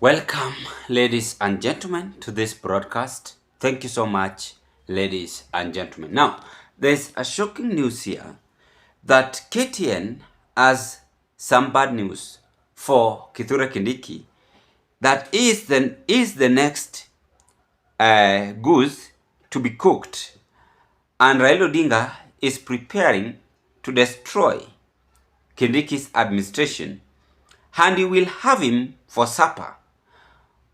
Welcome, ladies and gentlemen, to this broadcast. Thank you so much, ladies and gentlemen. Now, there's a shocking news here that KTN has some bad news for Kithure Kindiki. That is the next goose to be cooked, and Raila Odinga is preparing to destroy Kindiki's administration, and he will have him for supper.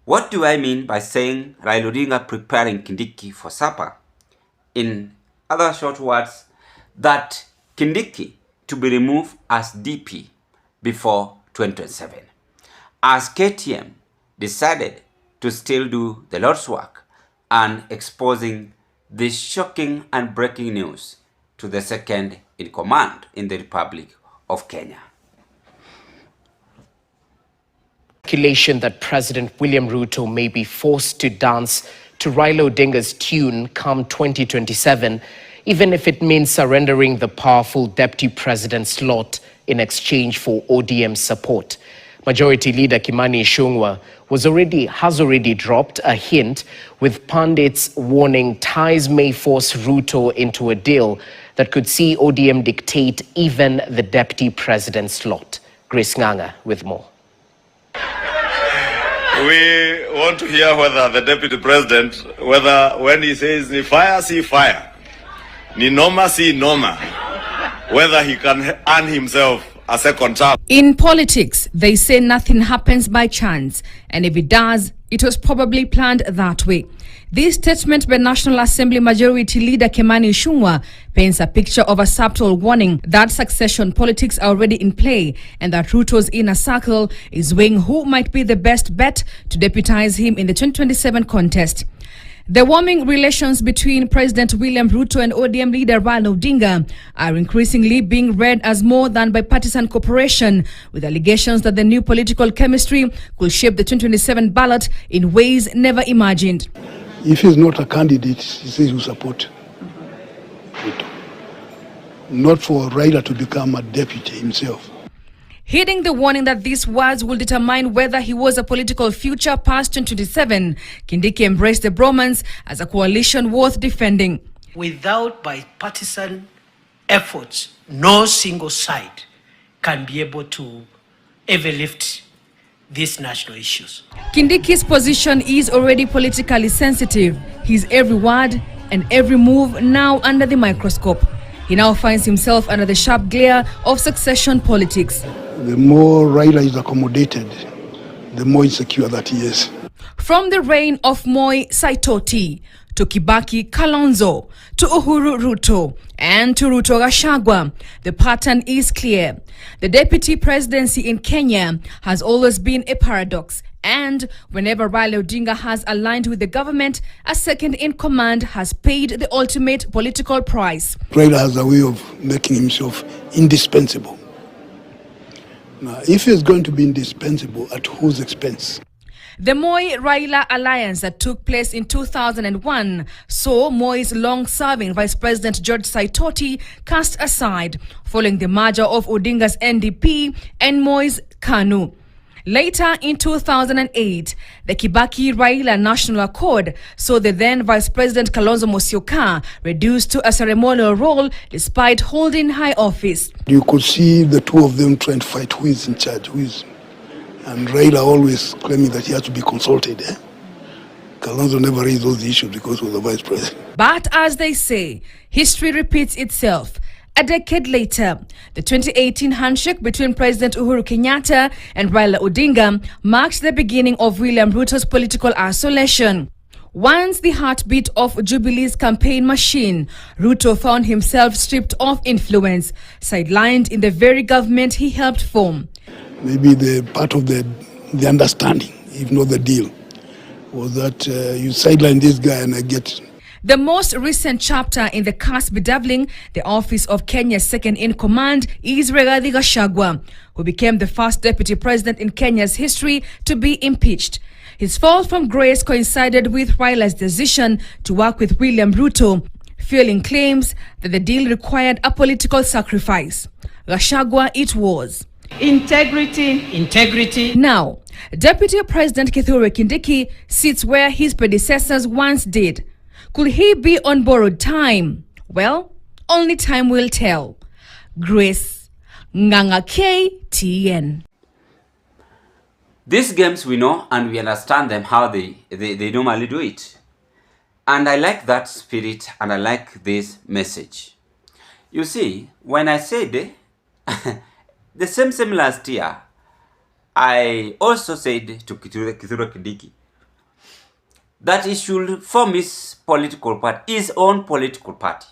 What do I mean by saying Raila Odinga preparing Kindiki for supper? In other short words, that Kindiki to be removed as DP before 2027. As KTM decided to still do the Lord's work and exposing this shocking and breaking news to the second in command in the Republic of Kenya. Speculation that President William Ruto may be forced to dance to Raila Odinga's tune come 2027, even if it means surrendering the powerful deputy president slot in exchange for ODM support. Majority Leader Kimani Ichung'wah has already dropped a hint, with pundits warning ties may force Ruto into a deal that could see ODM dictate even the deputy president slot. Grace Nganga with more. We want to hear whether the deputy president, whether when he says ni fire, see fire, ni noma, see noma, whether he can earn himself a second term. In politics, they say nothing happens by chance, and if it does, it was probably planned that way. This statement by National Assembly Majority Leader Kimani Ichung'wah paints a picture of a subtle warning that succession politics are already in play, and that Ruto's inner circle is weighing who might be the best bet to deputize him in the 2027 contest. The warming relations between President William Ruto and ODM leader Raila Odinga are increasingly being read as more than bipartisan cooperation, with allegations that the new political chemistry could shape the 2027 ballot in ways never imagined. If he's not a candidate, he says you support Ruto. Not for Raila to become a deputy himself. Heeding the warning that these words will determine whether he was a political future past 2027, Kindiki embraced the bromance as a coalition worth defending. Without bipartisan efforts, no single side can be able to ever lift these national issues. Kindiki's position is already politically sensitive. His every word and every move now under the microscope. He now finds himself under the sharp glare of succession politics. The more Raila is accommodated, the more insecure that he is. From the reign of Moi Saitoti, to Kibaki Kalonzo, to Uhuru Ruto, and to Ruto Gachagua, the pattern is clear. The deputy presidency in Kenya has always been a paradox, and whenever Raila Odinga has aligned with the government, a second in command has paid the ultimate political price. Raila has a way of making himself indispensable. Now, if he's going to be indispensable, at whose expense? The Moi-Raila alliance that took place in 2001 saw Moi's long-serving Vice President George Saitoti cast aside, following the merger of Odinga's NDP and Moi's KANU. Later in 2008, the Kibaki-Raila National Accord saw the then Vice President Kalonzo Musyoka reduced to a ceremonial role despite holding high office. You could see the two of them trying to fight who is in charge, and Raila always claiming that he has to be consulted. Kalonzo never raised those issues because he was the vice president. But as they say, history repeats itself. A decade later, the 2018 handshake between President Uhuru Kenyatta and Raila Odinga marked the beginning of William Ruto's political isolation. Once the heartbeat of Jubilee's campaign machine, Ruto found himself stripped of influence, sidelined in the very government he helped form. Maybe the part of the understanding, if not the deal, was that you sideline this guy and I get... The most recent chapter in the cast bedeviling the office of Kenya's second-in-command is Rigathi Gachagua, who became the first deputy president in Kenya's history to be impeached. His fall from grace coincided with Raila's decision to work with William Ruto, fueling claims that the deal required a political sacrifice. Gachagua it was. integrity. Now, Deputy President Kithure Kindiki sits where his predecessors once did. Could he be on borrowed time? Well, only time will tell. Grace Nganga KTN. These games we know and we understand them how they normally do it. And I like that spirit and I like this message. You see, when I said the same last year, I also said to Kithure Kindiki that he should form his political party, his own political party.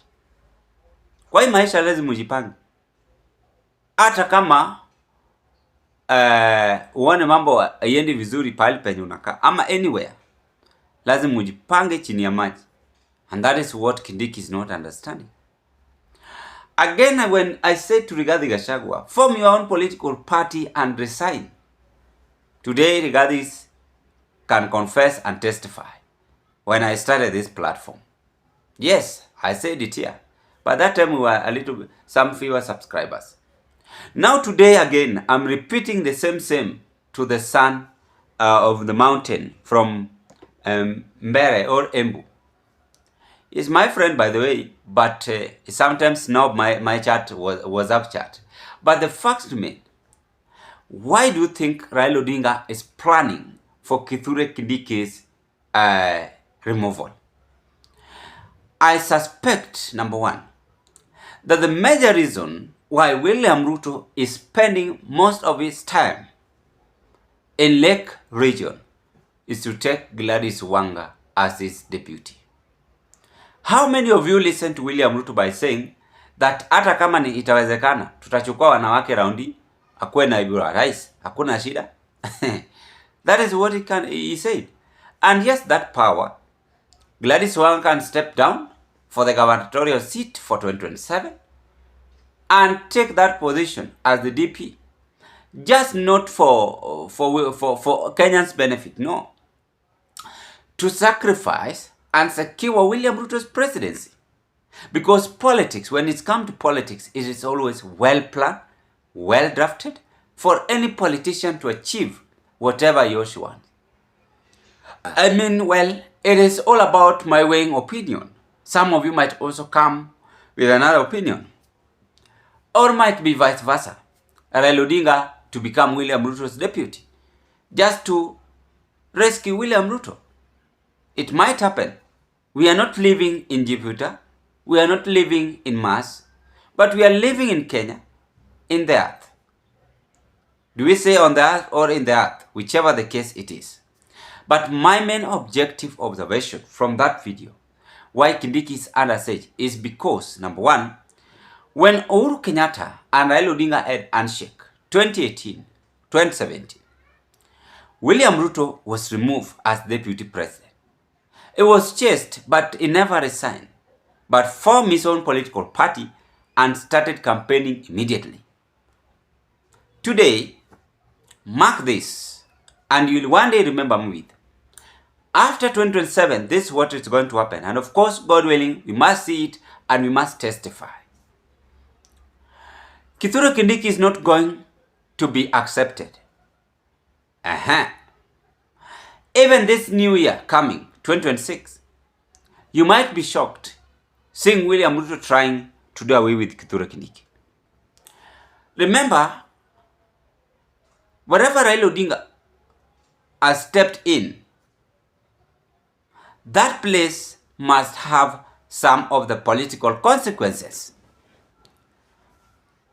Kwa hii maisha lazima ujipange. Hata kama uone mambo haiendi vizuri pale penye unakaa ama anywhere, lazima ujipange chini ya maji. And that is what Kindiki is not understanding. Again, when I said to Rigathi Gachagua, form your own political party and resign. Today, Rigathi can confess and testify when I started this platform. Yes, I said it here. But that time we were some fewer subscribers. Now today again, I'm repeating the same to the son of the mountain from Mbere or Embu. He's my friend, by the way, but sometimes now my chat was up chat. But the fact remains, why do you think Raila Odinga is planning for Kithure Kindiki's removal? I suspect, number one, that the major reason why William Ruto is spending most of his time in Lake region is to take Gladys Wanga as his deputy. How many of you listen to William Ruto by saying that hata kama ni itawezekana tutachukua wanawake raundi akuwe naibu wa rais, hakuna shida? That is what he said. And yes, that power, Gladys Wanga can step down for the gubernatorial seat for 2027 and take that position as the DP. Just not for Kenyan's benefit, no. To sacrifice and secure William Ruto's presidency. Because politics, when it's come to politics, it is always well planned, well drafted for any politician to achieve whatever Yoshi wants. I mean, well, it is all about my weighing opinion. Some of you might also come with another opinion. Or might be vice versa. Raila Odinga to become William Ruto's deputy. Just to rescue William Ruto. It might happen. We are not living in Djibouti. We are not living in Mars. But we are living in Kenya, in the earth. Do we say on the earth or in the earth? Whichever the case it is. But my main objective observation from that video, why Kindiki is under siege, is because, number one, when Uhuru Kenyatta and Raila Odinga had handshake, 2018, 2017, William Ruto was removed as deputy president. He was chased, but he never resigned, but formed his own political party and started campaigning immediately. Today, mark this, and you'll one day remember me with. After 2027, this is what is going to happen. And of course, God willing, we must see it and we must testify. Kithure Kindiki is not going to be accepted. Even this new year coming, 2026, you might be shocked seeing William Ruto trying to do away with Kithure Kindiki. Remember, wherever Raila Odinga has stepped in, that place must have some of the political consequences.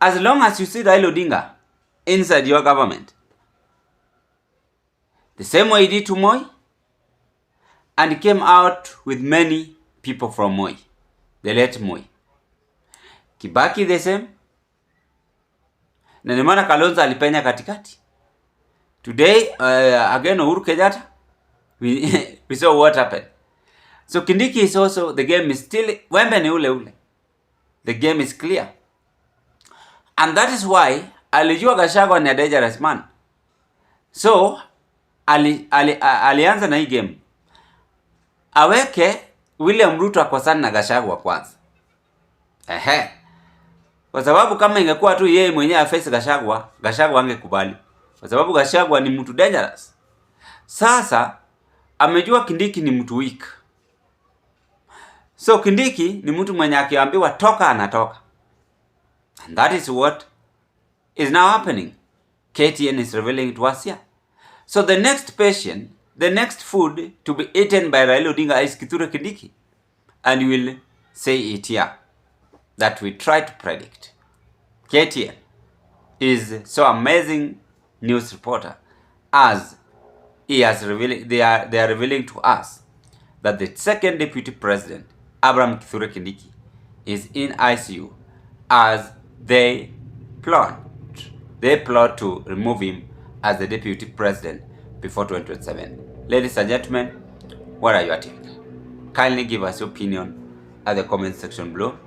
As long as you see Raila Odinga inside your government, the same way he did to Moi, and he came out with many people from Moi, the late Moi. Kibaki the same. Na nimana Kalonzo alipenya katikati. Today, again Uhuru Kenyatta, we saw what happened. So Kindiki is also, the game is still, wembe ni ule. The game is clear. And that is why alijua Gachagua ni a dangerous man. So, alianza na hii game. Aweke William Ruto akosana na Gachagua kwanza. Kwa sababu kama ingekuwa tu yeye mwenyewe afesi Gachagua, Gachagua angekubali. Kwa sababu Gachagua ni mtu dangerous. Sasa amejua Kindiki ni mtu weak. So Kindiki ni mtu mwenye akiambiwa toka anatoka. And that is what is now happening. KTN is revealing to us here. So the next patient, the next food to be eaten by Raila Odinga is Kithure Kindiki. And we will say it here that we try to predict. KTN is so amazing news reporter as he has revealing, they are revealing to us that the second deputy president, Abraham Kithure Kindiki, is in ICU as they plot to remove him as the deputy president before 2027. Ladies and gentlemen, what are your take? Kindly give us your opinion at the comment section below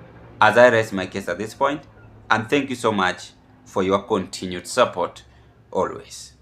as I raise my case at this point, and thank you so much for your continued support always.